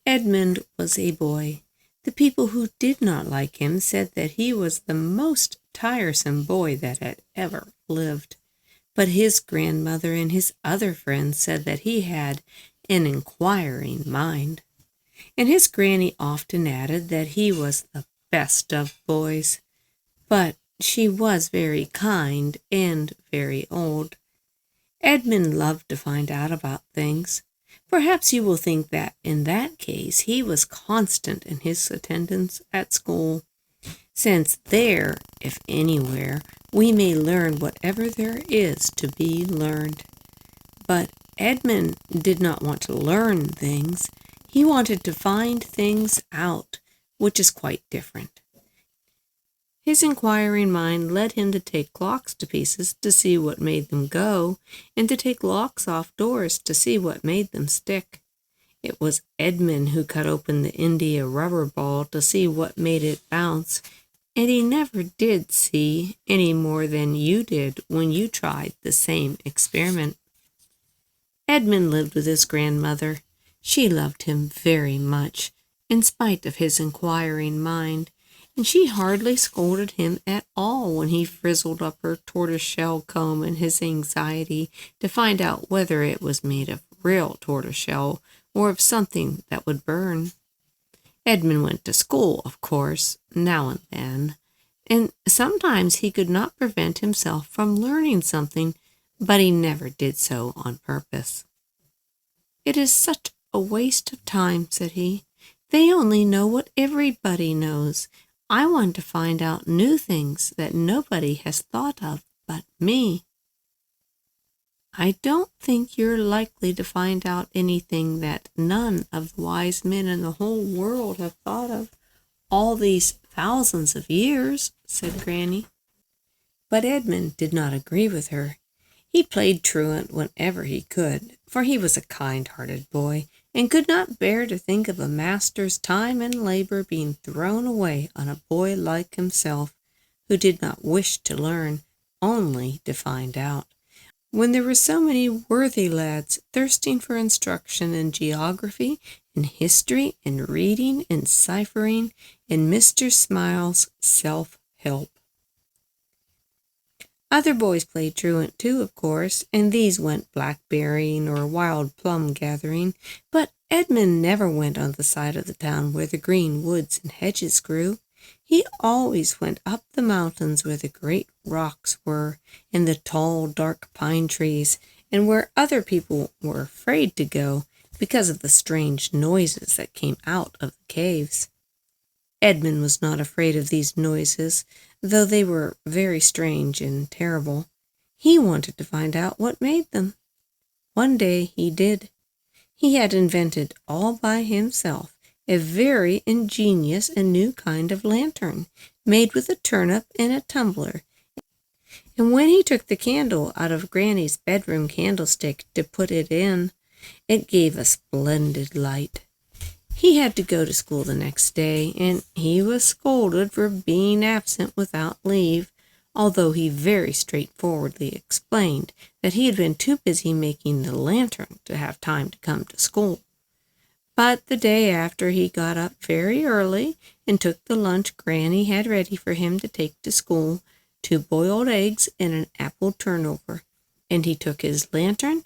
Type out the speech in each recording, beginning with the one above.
Edmund was a boy. The people who did not like him said that he was the most tiresome boy that had ever lived. But his grandmother and his other friends said that he had an inquiring mind. And his granny often added that he was the best of boys. But she was very kind and very old. Edmund loved to find out about things. Perhaps you will think that in that case he was constant in his attendance at school, since there, if anywhere, we may learn whatever there is to be learned. But Edmund did not want to learn things. He wanted to find things out, which is quite different. His inquiring mind led him to take clocks to pieces to see what made them go, and to take locks off doors to see what made them stick. It was Edmund who cut open the India rubber ball to see what made it bounce, and he never did see any more than you did when you tried the same experiment. Edmund lived with his grandmother. She loved him very much, in spite of his inquiring mind, and she hardly scolded him at all when he frizzled up her tortoiseshell comb in his anxiety to find out whether it was made of real tortoiseshell or of something that would burn. Edmund went to school, of course, now and then, and sometimes he could not prevent himself from learning something, but he never did so on purpose. "It is such a waste of time," said he. "They only know what everybody knows. I want to find out new things that nobody has thought of but me." "I don't think you're likely to find out anything that none of the wise men in the whole world have thought of all these thousands of years," said Granny. But Edmund did not agree with her. He played truant whenever he could, for he was a kind-hearted boy, and could not bear to think of a master's time and labor being thrown away on a boy like himself, who did not wish to learn, only to find out, when there were so many worthy lads thirsting for instruction in geography, in history, in reading, in ciphering, in Mr. Smiles' self-help. Other boys played truant too, of course, and these went blackberrying or wild plum gathering, but Edmund never went on the side of the town where the green woods and hedges grew. He always went up the mountains where the great rocks were, and the tall, dark pine trees, and where other people were afraid to go because of the strange noises that came out of the caves. Edmund was not afraid of these noises, though they were very strange and terrible. He wanted to find out what made them. One day he did. He had invented all by himself a very ingenious and new kind of lantern, made with a turnip and a tumbler, and when he took the candle out of Granny's bedroom candlestick to put it in, it gave a splendid light. He had to go to school the next day, and he was scolded for being absent without leave, although he very straightforwardly explained that he had been too busy making the lantern to have time to come to school. But the day after he got up very early and took the lunch Granny had ready for him to take to school, 2 boiled eggs and an apple turnover, and he took his lantern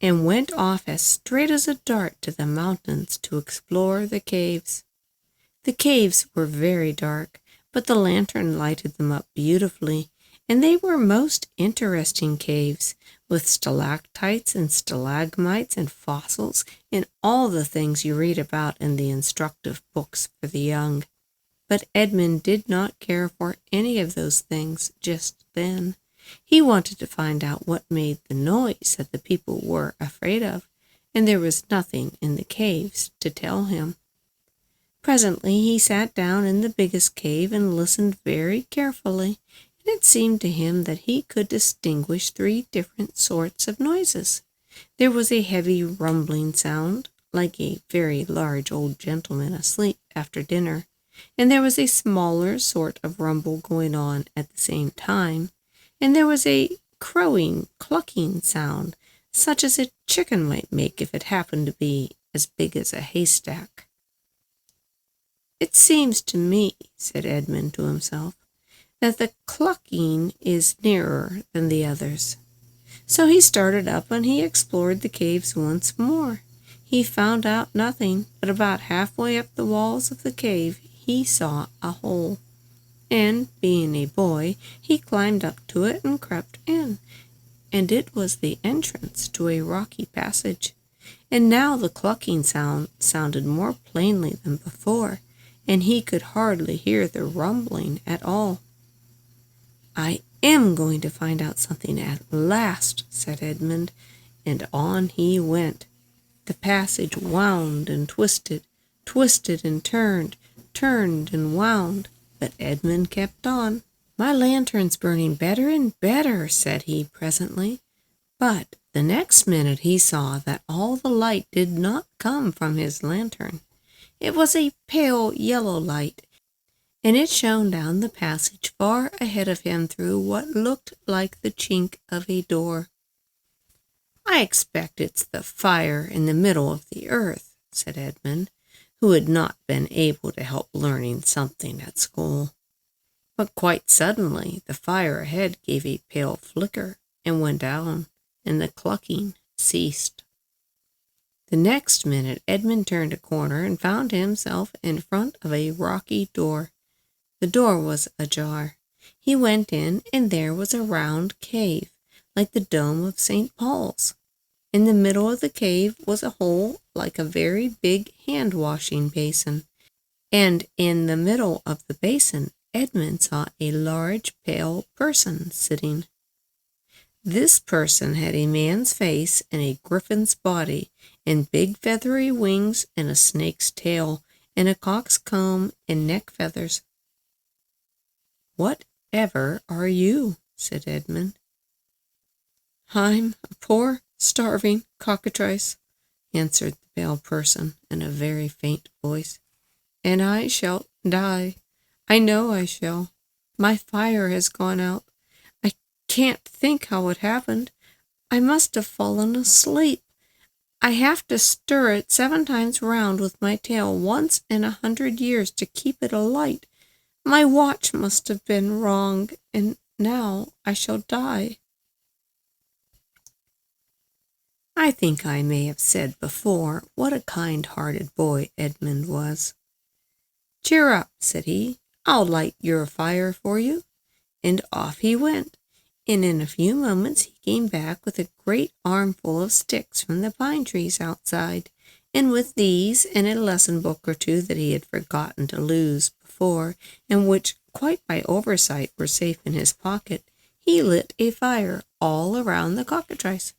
and went off as straight as a dart to the mountains to explore the caves. The caves were very dark, but the lantern lighted them up beautifully, and they were most interesting caves, with stalactites and stalagmites and fossils and all the things you read about in the instructive books for the young. But Edmund did not care for any of those things just then. He wanted to find out what made the noise that the people were afraid of, and there was nothing in the caves to tell him. Presently he sat down in the biggest cave and listened very carefully, and it seemed to him that he could distinguish 3 different sorts of noises. There was a heavy rumbling sound, like a very large old gentleman asleep after dinner, and there was a smaller sort of rumble going on at the same time, and there was a crowing, clucking sound, such as a chicken might make if it happened to be as big as a haystack. "It seems to me," said Edmund to himself, "that the clucking is nearer than the others." So he started up and he explored the caves once more. He found out nothing, but about halfway up the walls of the cave he saw a hole. And, being a boy, he climbed up to it and crept in, and it was the entrance to a rocky passage. And now the clucking sounded more plainly than before, and he could hardly hear the rumbling at all. "I am going to find out something at last," said Edmund, and on he went. The passage wound and twisted, twisted and turned, turned and wound, but Edmund kept on. "My lantern's burning better and better," said he presently. But the next minute he saw that all the light did not come from his lantern. It was a pale yellow light, and it shone down the passage far ahead of him through what looked like the chink of a door. "I expect it's the fire in the middle of the earth," said Edmund, who had not been able to help learning something at school. But quite suddenly the fire ahead gave a pale flicker and went down, and the clucking ceased. The next minute Edmund turned a corner and found himself in front of a rocky door. The door was ajar. He went in, and there was a round cave, like the dome of St. Paul's. In the middle of the cave was a hole like a very big hand-washing basin, and in the middle of the basin Edmund saw a large pale person sitting. This person had a man's face and a griffin's body, and big feathery wings and a snake's tail, and a cock's comb and neck feathers. "Whatever are you?" said Edmund. "I'm a poor, starving cockatrice," answered the pale person in a very faint voice, "and I shall die. I know I shall. My fire has gone out. I can't think how it happened. I must have fallen asleep. I have to stir it 7 times round with my tail once in 100 years to keep it alight. My watch must have been wrong, and now I shall die." I think I may have said before what a kind-hearted boy Edmund was. "Cheer up," said he. "I'll light your fire for you." And off he went, and in a few moments he came back with a great armful of sticks from the pine trees outside, and with these and a lesson book or two that he had forgotten to lose before, and which, quite by oversight, were safe in his pocket, he lit a fire all around the cockatrice.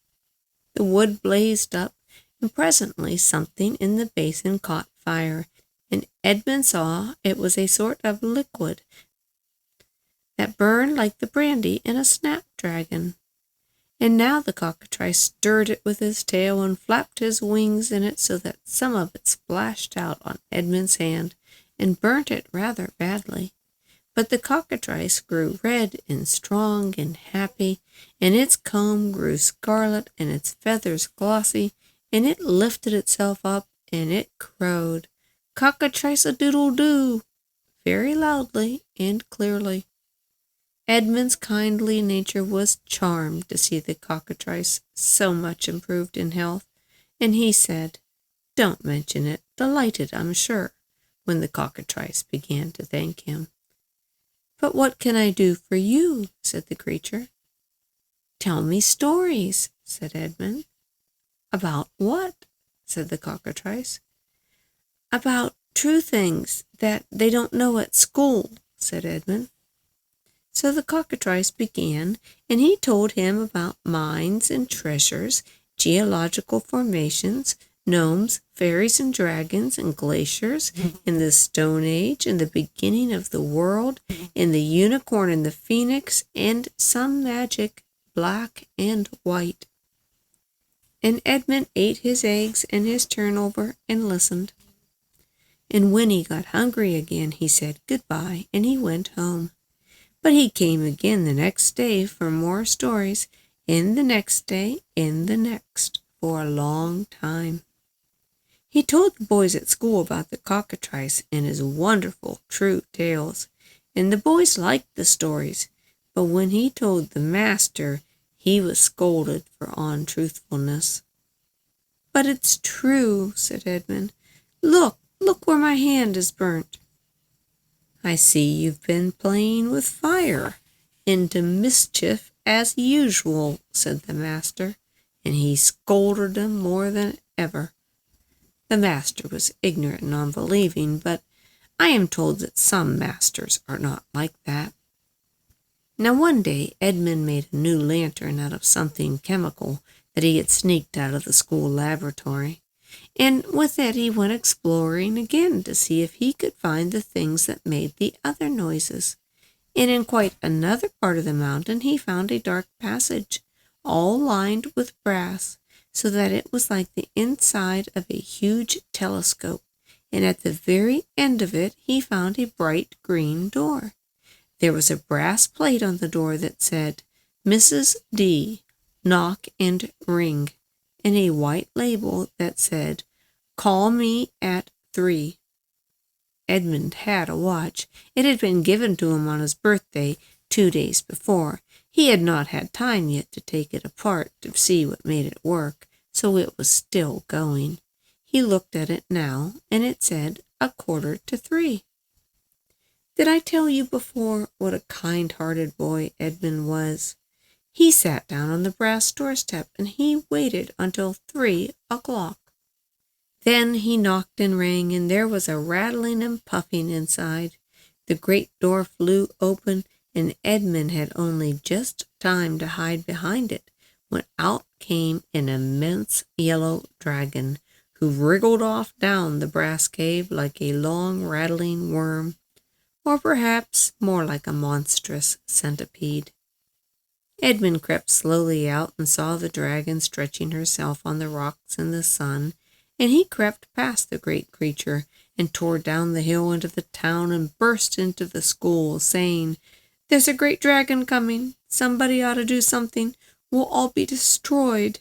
The wood blazed up, and presently something in the basin caught fire, and Edmund saw it was a sort of liquid that burned like the brandy in a snapdragon. And now the cockatrice stirred it with his tail and flapped his wings in it so that some of it splashed out on Edmund's hand and burnt it rather badly. But the cockatrice grew red and strong and happy, and its comb grew scarlet and its feathers glossy, and it lifted itself up and it crowed, "Cock-a-trice-a-doodle-doo," very loudly and clearly. Edmund's kindly nature was charmed to see the cockatrice so much improved in health, and he said, "Don't mention it, delighted, I'm sure," when the cockatrice began to thank him. "But what can I do for you?" said the creature. "Tell me stories," said Edmund. "About what?" said the cockatrice. "About true things that they don't know at school," said Edmund. So the cockatrice began, and he told him about mines and treasures, geological formations, gnomes, fairies and dragons, and glaciers, and the Stone Age, and the beginning of the world, and the unicorn and the phoenix, and some magic, black and white. And Edmund ate his eggs and his turnover and listened. And when he got hungry again, he said goodbye, and he went home. But he came again the next day for more stories, and the next day, and the next, for a long time. He told the boys at school about the cockatrice and his wonderful true tales, and the boys liked the stories, but when he told the master, he was scolded for untruthfulness. "But it's true," said Edmund. Look where my hand is burnt." "I see you've been playing with fire, into mischief as usual," said the master, and he scolded them more than ever. The master was ignorant and unbelieving, but I am told that some masters are not like that. Now one day Edmund made a new lantern out of something chemical that he had sneaked out of the school laboratory, and with it he went exploring again to see if he could find the things that made the other noises. And in quite another part of the mountain he found a dark passage, all lined with brass, so that it was like the inside of a huge telescope, and at the very end of it he found a bright green door. There was a brass plate on the door that said, "Mrs. D. Knock and ring," and a white label that said, "Call me at 3." Edmund had a watch. It had been given to him on his birthday 2 days before. He had not had time yet to take it apart to see what made it work, so it was still going. He looked at it now, and it said 2:45. Did I tell you before what a kind-hearted boy Edmund was? He sat down on the brass doorstep, and he waited until 3 o'clock. Then he knocked and rang, and there was a rattling and puffing inside. The great door flew open, and Edmund had only just time to hide behind it, when out came an immense yellow dragon, who wriggled off down the brass cave like a long rattling worm, or perhaps more like a monstrous centipede. Edmund crept slowly out and saw the dragon stretching herself on the rocks in the sun, and he crept past the great creature and tore down the hill into the town and burst into the school, saying, "There's a great dragon coming. Somebody ought to do something. We'll all be destroyed."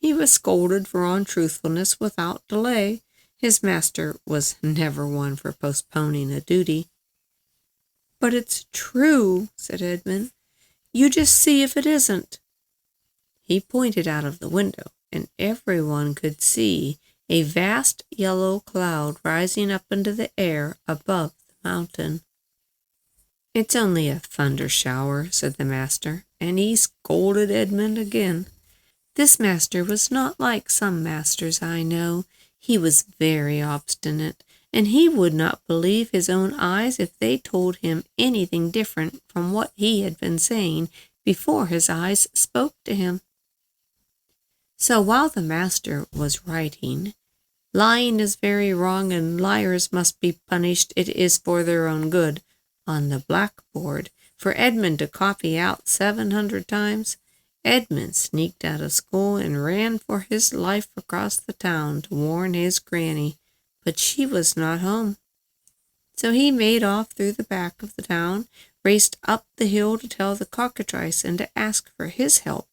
He was scolded for untruthfulness without delay. His master was never one for postponing a duty. "But it's true," said Edmund. "You just see if it isn't." He pointed out of the window, and everyone could see a vast yellow cloud rising up into the air above the mountain. "It's only a thunder shower," said the master, and he scolded Edmund again. This master was not like some masters I know. He was very obstinate, and he would not believe his own eyes if they told him anything different from what he had been saying before his eyes spoke to him. So while the master was writing, "Lying is very wrong, and liars must be punished. It is for their own good," on the blackboard, for Edmund to copy out 700 times, Edmund sneaked out of school and ran for his life across the town to warn his granny, but she was not home. So he made off through the back of the town, raced up the hill to tell the cockatrice and to ask for his help.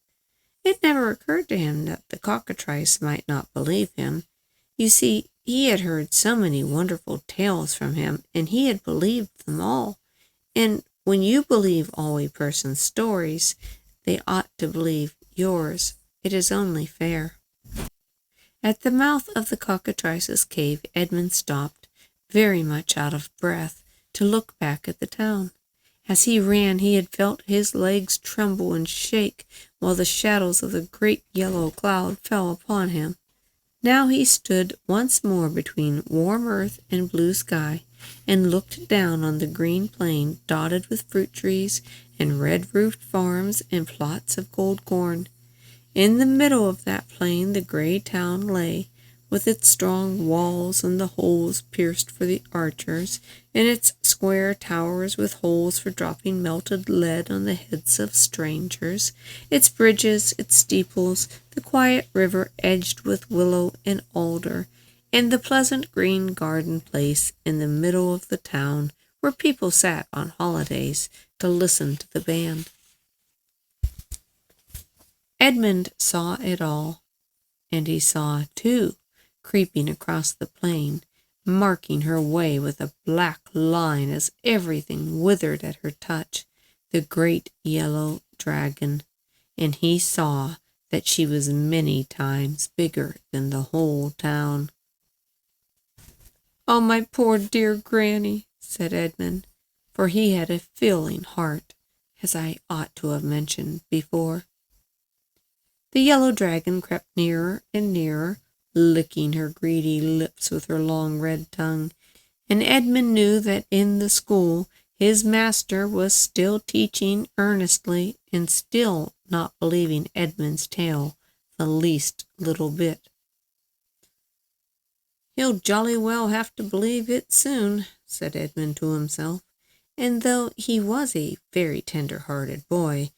It never occurred to him that the cockatrice might not believe him. You see, he had heard so many wonderful tales from him, and he had believed them all. And when you believe all a person's stories, they ought to believe yours. It is only fair. At the mouth of the cockatrice's cave, Edmund stopped, very much out of breath, to look back at the town. As he ran, he had felt his legs tremble and shake, while the shadows of the great yellow cloud fell upon him. Now he stood once more between warm earth and blue sky, and looked down on the green plain dotted with fruit trees and red-roofed farms and plots of gold corn. In the middle of that plain the gray town lay, with its strong walls and the holes pierced for the archers, and its square towers with holes for dropping melted lead on the heads of strangers, its bridges, its steeples, the quiet river edged with willow and alder, and the pleasant green garden place in the middle of the town where people sat on holidays to listen to the band. Edmund saw it all, and he saw, too, creeping across the plain, marking her way with a black line as everything withered at her touch, the great yellow dragon, and he saw that she was many times bigger than the whole town. "Oh, my poor dear granny," said Edmund, for he had a feeling heart, as I ought to have mentioned before. The yellow dragon crept nearer and nearer, licking her greedy lips with her long red tongue, and Edmund knew that in the school his master was still teaching earnestly and still not believing Edmund's tale the least little bit. "He'll jolly well have to believe it soon," said Edmund to himself, and though he was a very tender-hearted boy,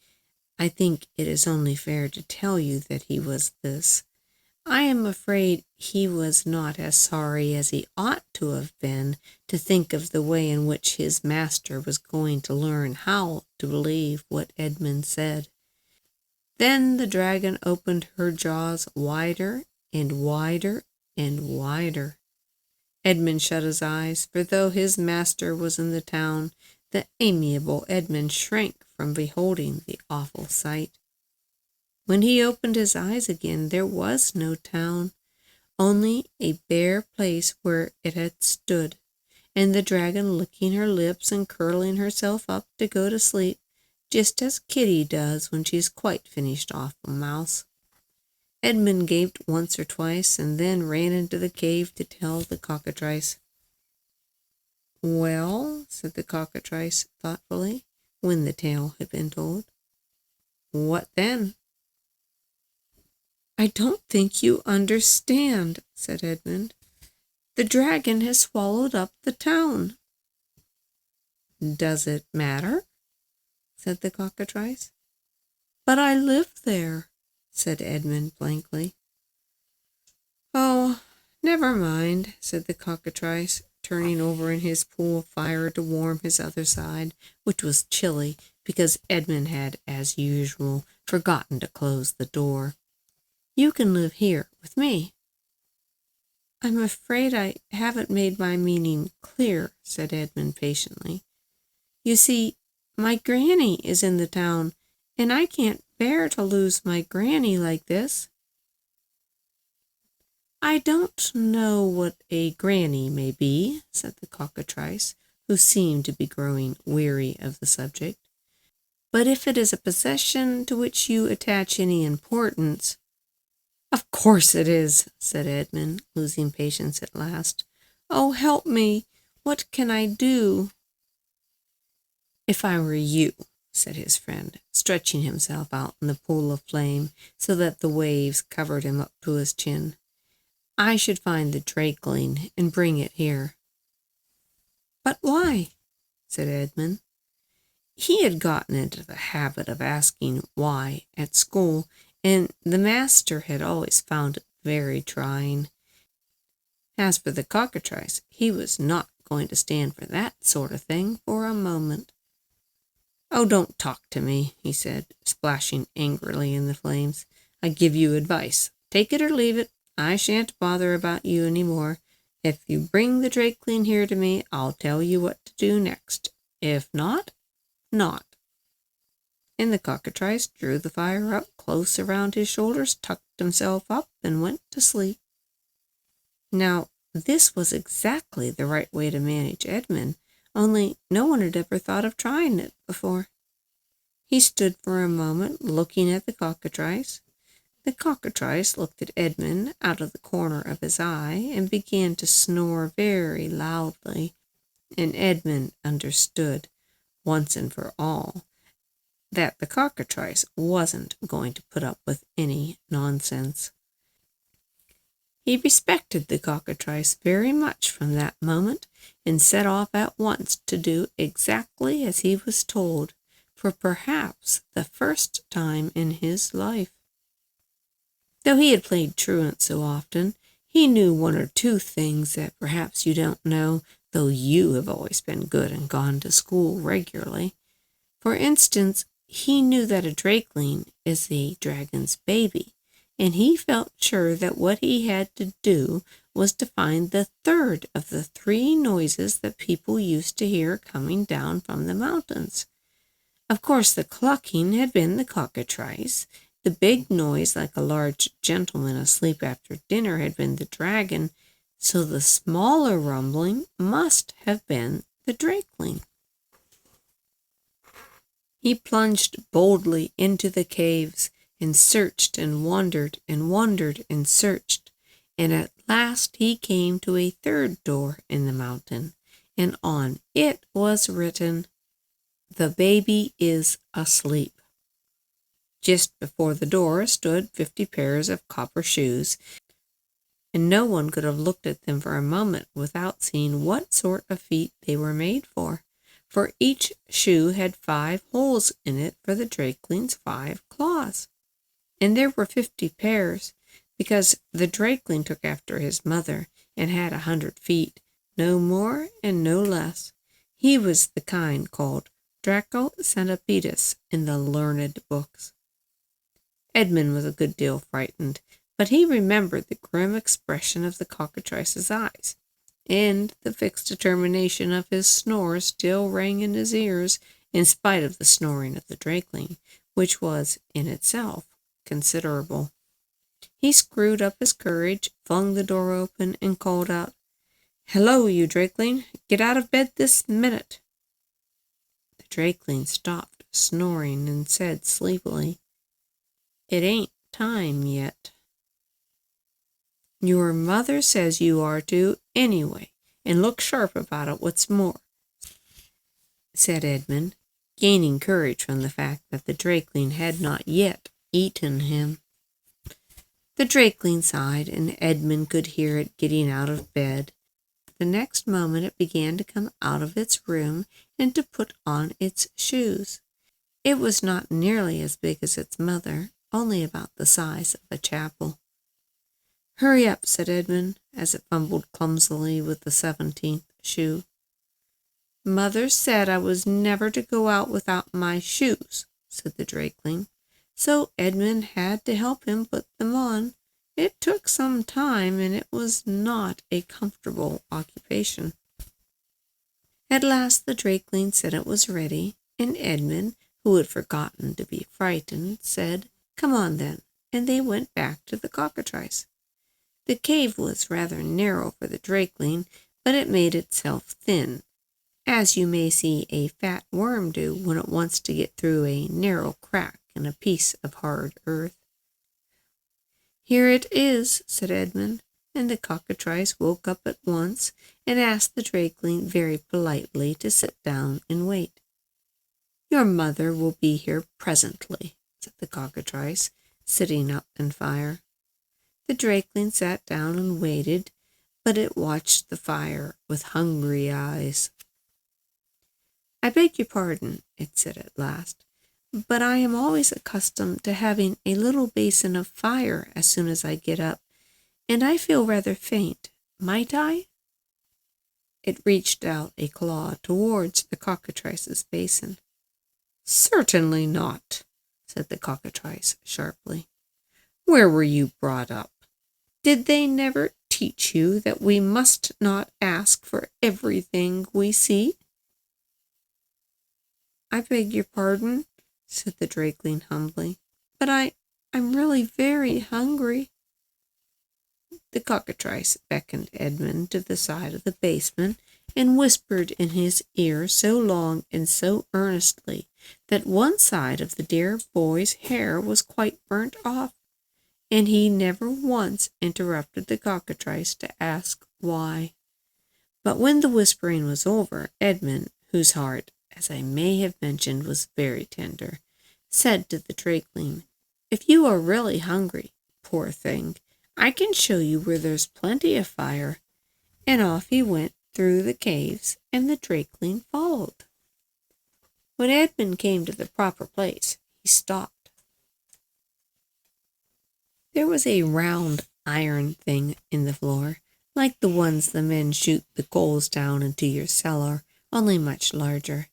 I think it is only fair to tell you that he was this. I am afraid he was not as sorry as he ought to have been to think of the way in which his master was going to learn how to believe what Edmund said. Then the dragon opened her jaws wider and wider and wider. Edmund shut his eyes, for though his master was in the town, the amiable Edmund shrank from beholding the awful sight. When he opened his eyes again, there was no town, only a bare place where it had stood, and the dragon licking her lips and curling herself up to go to sleep, just as Kitty does when she's quite finished off a mouse. Edmund gaped once or twice, and then ran into the cave to tell the cockatrice. "Well," said the cockatrice thoughtfully, when the tale had been told, "what then?" "I don't think you understand," said Edmund. "The dragon has swallowed up the town." "Does it matter?" said the cockatrice. "But I live there," said Edmund blankly. "Oh, never mind," said the cockatrice, turning over in his pool of fire to warm his other side, which was chilly because Edmund had, as usual, forgotten to close the door. "You can live here with me." "I'm afraid I haven't made my meaning clear," said Edmund patiently. "You see, my granny is in the town, and I can't bear to lose my granny like this." "I don't know what a granny may be," said the cockatrice, who seemed to be growing weary of the subject. "But if it is a possession to which you attach any importance—" "Of course it is," said Edmund, losing patience at last. "Oh, help me! What can I do?" "If I were you," said his friend, stretching himself out in the pool of flame so that the waves covered him up to his chin, "I should find the drakeling and bring it here." "But why?" said Edmund. He had gotten into the habit of asking why at school, and the master had always found it very trying. As for the cockatrice, he was not going to stand for that sort of thing for a moment. "Oh, don't talk to me," he said, splashing angrily in the flames. "I give you advice. Take it or leave it. I shan't bother about you any more. If you bring the drakeling here to me, I'll tell you what to do next. If not, not." And the cockatrice drew the fire up close around his shoulders, tucked himself up, and went to sleep. Now, this was exactly the right way to manage Edmund, only no one had ever thought of trying it before. He stood for a moment looking at the cockatrice. The cockatrice looked at Edmund out of the corner of his eye and began to snore very loudly, and Edmund understood, once and for all, that the cockatrice wasn't going to put up with any nonsense. He respected the cockatrice very much from that moment, and set off at once to do exactly as he was told, for perhaps the first time in his life. Though he had played truant so often, he knew one or two things that perhaps you don't know, though you have always been good and gone to school regularly. For instance, he knew that a drakeling is a dragon's baby, and he felt sure that what he had to do was to find the third of the three noises that people used to hear coming down from the mountains. Of course, the clucking had been the cockatrice. The big noise, like a large gentleman asleep after dinner, had been the dragon, so the smaller rumbling must have been the drakeling. He plunged boldly into the caves and searched and wandered and wandered and searched, and at last he came to a third door in the mountain, and on it was written, "The baby is asleep." Just before the door stood 50 pairs of copper shoes, and no one could have looked at them for a moment without seeing what sort of feet they were made for each shoe had 5 holes in it for the drakeling's 5 claws. And there were 50 pairs, because the drakeling took after his mother and had 100 feet, no more and no less. He was the kind called dragonstories in the learned books. Edmund was a good deal frightened, but he remembered the grim expression of the cockatrice's eyes, and the fixed determination of his snore still rang in his ears, in spite of the snoring of the drakeling, which was, in itself, considerable. He screwed up his courage, flung the door open, and called out, "Hello, you drakeling! Get out of bed this minute!" The drakeling stopped snoring and said sleepily, "It ain't time yet." "Your mother says you are to, anyway, and look sharp about it what's more," said Edmund, gaining courage from the fact that the drakeling had not yet eaten him. The drakeling sighed, and Edmund could hear it getting out of bed. The next moment it began to come out of its room and to put on its shoes. It was not nearly as big as its mother, only about the size of a chapel. "Hurry up," said Edmund, as it fumbled clumsily with the 17th shoe. "Mother said I was never to go out without my shoes," said the drakeling, so Edmund had to help him put them on. It took some time, and it was not a comfortable occupation. At last the drakeling said it was ready, and Edmund, who had forgotten to be frightened, said, "Come on then," and they went back to the cockatrice. The cave was rather narrow for the drakeling, but it made itself thin, as you may see a fat worm do when it wants to get through a narrow crack in a piece of hard earth. "Here it is," said Edmund, and the cockatrice woke up at once and asked the drakeling very politely to sit down and wait. "Your mother will be here presently," said the cockatrice, sitting up in fire. The drakeling sat down and waited, but it watched the fire with hungry eyes. "I beg your pardon," it said at last, "but I am always accustomed to having a little basin of fire as soon as I get up, and I feel rather faint. Might I?" It reached out a claw towards the cockatrice's basin. "Certainly not," said the cockatrice sharply. "Where were you brought up? Did they never teach you that we must not ask for everything we see?" "I beg your pardon," said the drakeling humbly, "but I'm really very hungry." The cockatrice beckoned Edmund to the side of the basin and whispered in his ear so long and so earnestly that one side of the dear boy's hair was quite burnt off, and he never once interrupted the cockatrice to ask why. But when the whispering was over, Edmund, whose heart, as I may have mentioned, was very tender, said to the drakeling, "If you are really hungry, poor thing, I can show you where there's plenty of fire," and off he went through the caves, and the drakeling followed. When Edmund came to the proper place, he stopped. There was a round iron thing in the floor, like the ones the men shoot the coals down into your cellar, only much larger.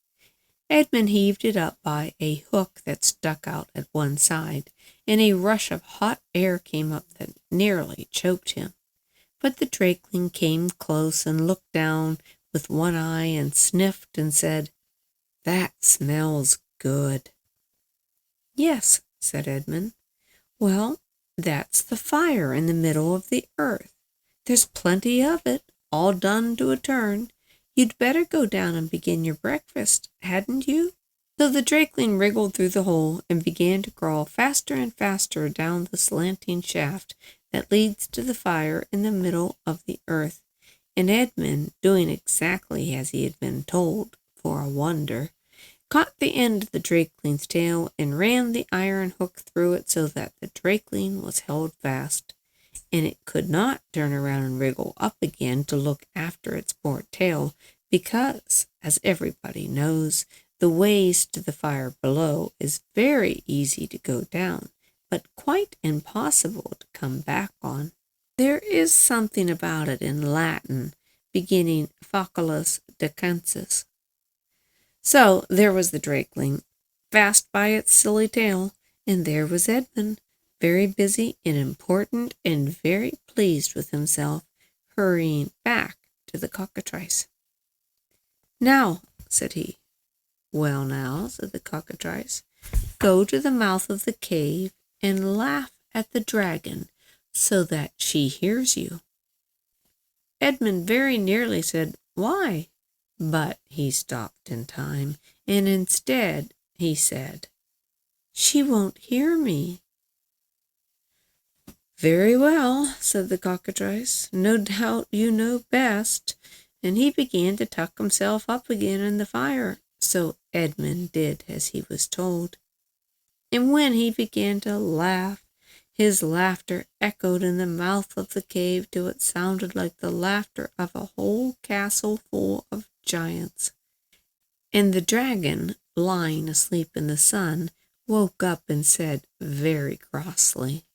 Edmund heaved it up by a hook that stuck out at one side, and a rush of hot air came up that nearly choked him. But the drakeling came close and looked down with one eye and sniffed and said, "That smells good." "Yes," said Edmund. "Well, that's the fire in the middle of the earth. There's plenty of it, all done to a turn. You'd better go down and begin your breakfast, hadn't you?" So the drakeling wriggled through the hole and began to crawl faster and faster down the slanting shaft that leads to the fire in the middle of the earth. And Edmund, doing exactly as he had been told, for a wonder, caught the end of the drakeling's tail and ran the iron hook through it so that the drakeling was held fast, and it could not turn around and wriggle up again to look after its poor tail, because, as everybody knows, the ways to the fire below is very easy to go down, but quite impossible to come back on. There is something about it in Latin, beginning faculus decensis. So there was the drakeling, fast by its silly tail, and there was Edmund, very busy and important and very pleased with himself, hurrying back to the cockatrice. "Now," said he. "Well now," said the cockatrice, "go to the mouth of the cave and laugh at the dragon so that she hears you." Edmund very nearly said, "Why?" But he stopped in time, and instead he said, "She won't hear me." "Very well," said the cockatrice, "no doubt you know best." And he began to tuck himself up again in the fire. So Edmund did as he was told. And when he began to laugh, his laughter echoed in the mouth of the cave till it sounded like the laughter of a whole castle full of giants. And the dragon, lying asleep in the sun, woke up and said very crossly,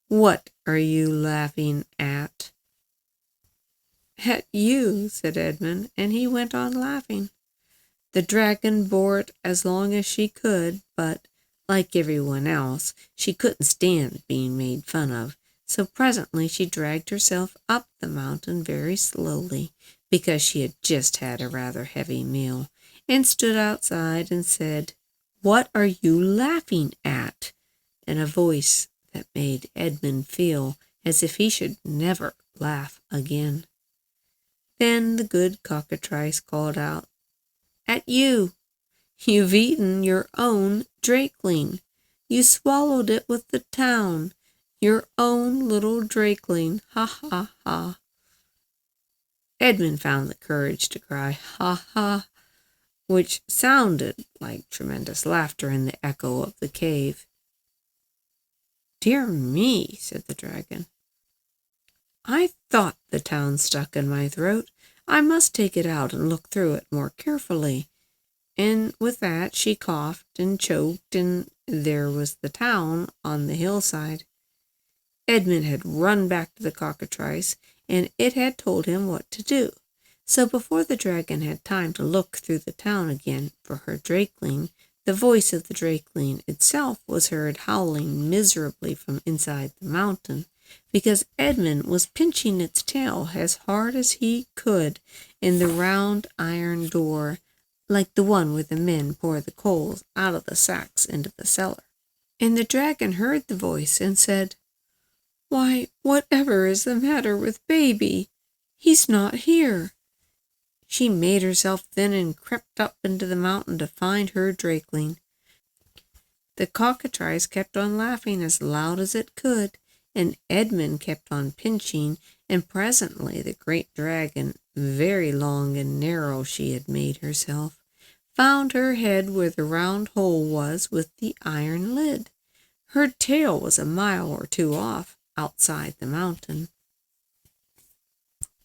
"What are you laughing at?" "At you," said Edmund, and he went on laughing. The dragon bore it as long as she could, but, like everyone else, she couldn't stand being made fun of, so presently she dragged herself up the mountain very slowly, because she had just had a rather heavy meal, and stood outside and said, "What are you laughing at?" in a voice that made Edmund feel as if he should never laugh again. Then the good cockatrice called out, "At you! You've eaten your own drakeling. You swallowed it with the town. Your own little drakeling. Ha, ha, ha." Edmund found the courage to cry, "Ha, ha," which sounded like tremendous laughter in the echo of the cave. "Dear me," said the dragon. "I thought the town stuck in my throat. I must take it out and look through it more carefully." And with that she coughed and choked, and there was the town on the hillside. Edmund had run back to the cockatrice, and it had told him what to do. So before the dragon had time to look through the town again for her drakeling, the voice of the drakeling itself was heard howling miserably from inside the mountain, because Edmund was pinching its tail as hard as he could in the round iron door, like the one where the men pour the coals out of the sacks into the cellar. And the dragon heard the voice and said, "Why, whatever is the matter with baby? He's not here." She made herself thin and crept up into the mountain to find her drakeling. The cockatrice kept on laughing as loud as it could, and Edmund kept on pinching, and presently the great dragon, very long and narrow she had made herself, found her head where the round hole was with the iron lid. Her tail was a mile or two off, outside the mountain.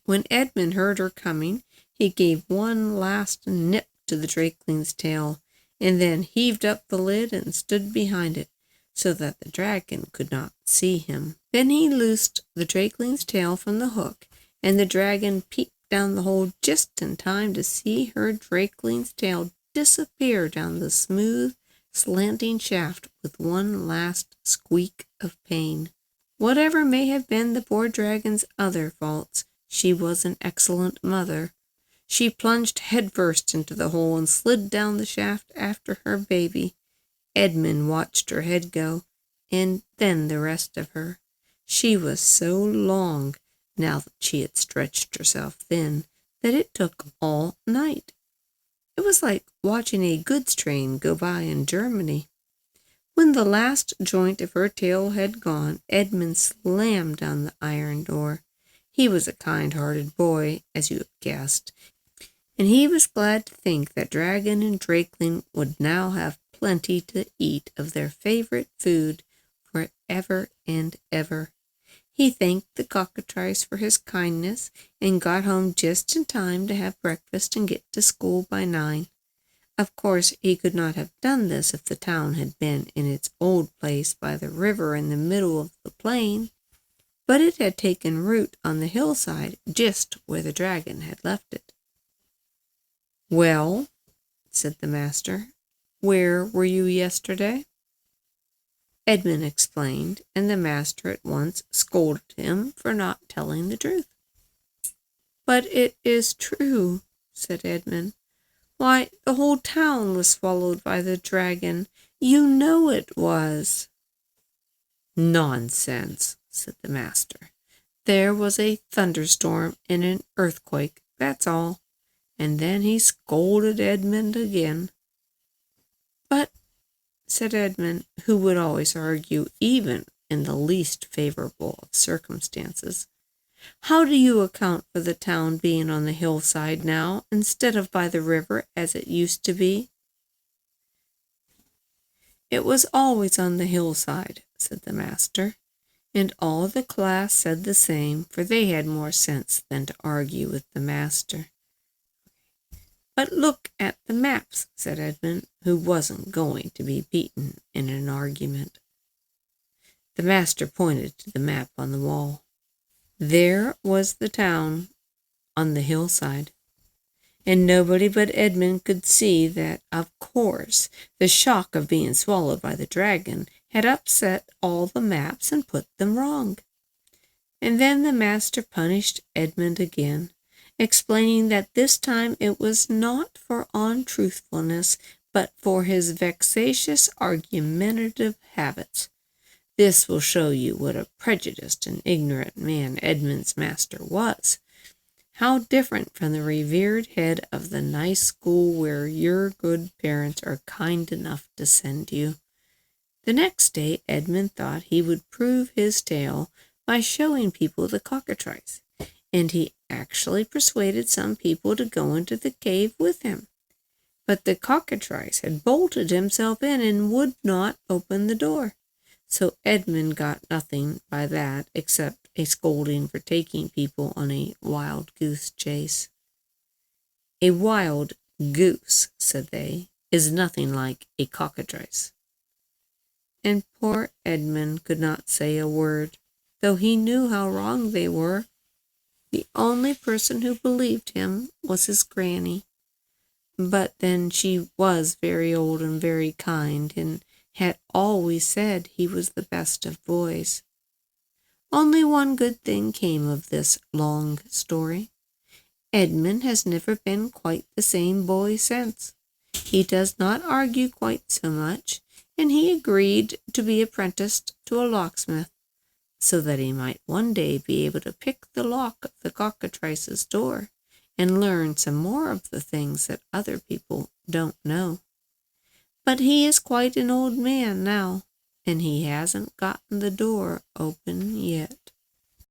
When Edmund heard her coming, he gave one last nip to the drakeling's tail, and then heaved up the lid and stood behind it, so that the dragon could not see him. Then he loosed the drakeling's tail from the hook, and the dragon peeped down the hole just in time to see her drakeling's tail disappear down the smooth, slanting shaft with one last squeak of pain. Whatever may have been the poor dragon's other faults, she was an excellent mother. She plunged headfirst into the hole and slid down the shaft after her baby. Edmund watched her head go, and then the rest of her. She was so long, now that she had stretched herself thin, that it took all night. It was like watching a goods train go by in Germany. When the last joint of her tail had gone, Edmund slammed down the iron door. He was a kind-hearted boy, as you have guessed, and he was glad to think that Dragon and Drakeling would now have plenty to eat of their favorite food for ever and ever. He thanked the cockatrice for his kindness and got home just in time to have breakfast and get to school by 9. Of course, he could not have done this if the town had been in its old place by the river in the middle of the plain, but it had taken root on the hillside just where the dragon had left it. "Well," said the master, "where were you yesterday?" Edmund explained, and the master at once scolded him for not telling the truth. "But it is true," said Edmund. "Why, the whole town was swallowed by the dragon. You know it was." "Nonsense," said the master. "There was a thunderstorm and an earthquake, that's all." And then he scolded Edmund again. "But," said Edmund, who would always argue even in the least favorable of circumstances, "how do you account for the town being on the hillside now instead of by the river as it used to be?" "It was always on the hillside," said the master, and all the class said the same, for they had more sense than to argue with the master. "But look at the maps," said Edmund, who wasn't going to be beaten in an argument. The master pointed to the map on the wall. There was the town on the hillside, and nobody but Edmund could see that, of course, the shock of being swallowed by the dragon had upset all the maps and put them wrong. And then the master punished Edmund again, explaining that this time it was not for untruthfulness, but for his vexatious argumentative habits. This will show you what a prejudiced and ignorant man Edmund's master was. How different from the revered head of the nice school where your good parents are kind enough to send you. The next day Edmund thought he would prove his tale by showing people the cockatrice, and he actually persuaded some people to go into the cave with him. But the cockatrice had bolted himself in and would not open the door. So Edmund got nothing by that except a scolding for taking people on a wild goose chase. "A wild goose," said they, "is nothing like a cockatrice." And poor Edmund could not say a word, though he knew how wrong they were. The only person who believed him was his granny. But then she was very old and very kind, and had always said he was the best of boys. Only one good thing came of this long story. Edmund has never been quite the same boy since. He does not argue quite so much, and he agreed to be apprenticed to a locksmith, so that he might one day be able to pick the lock of the cockatrice's door and learn some more of the things that other people don't know. But he is quite an old man now, and he hasn't gotten the door open yet.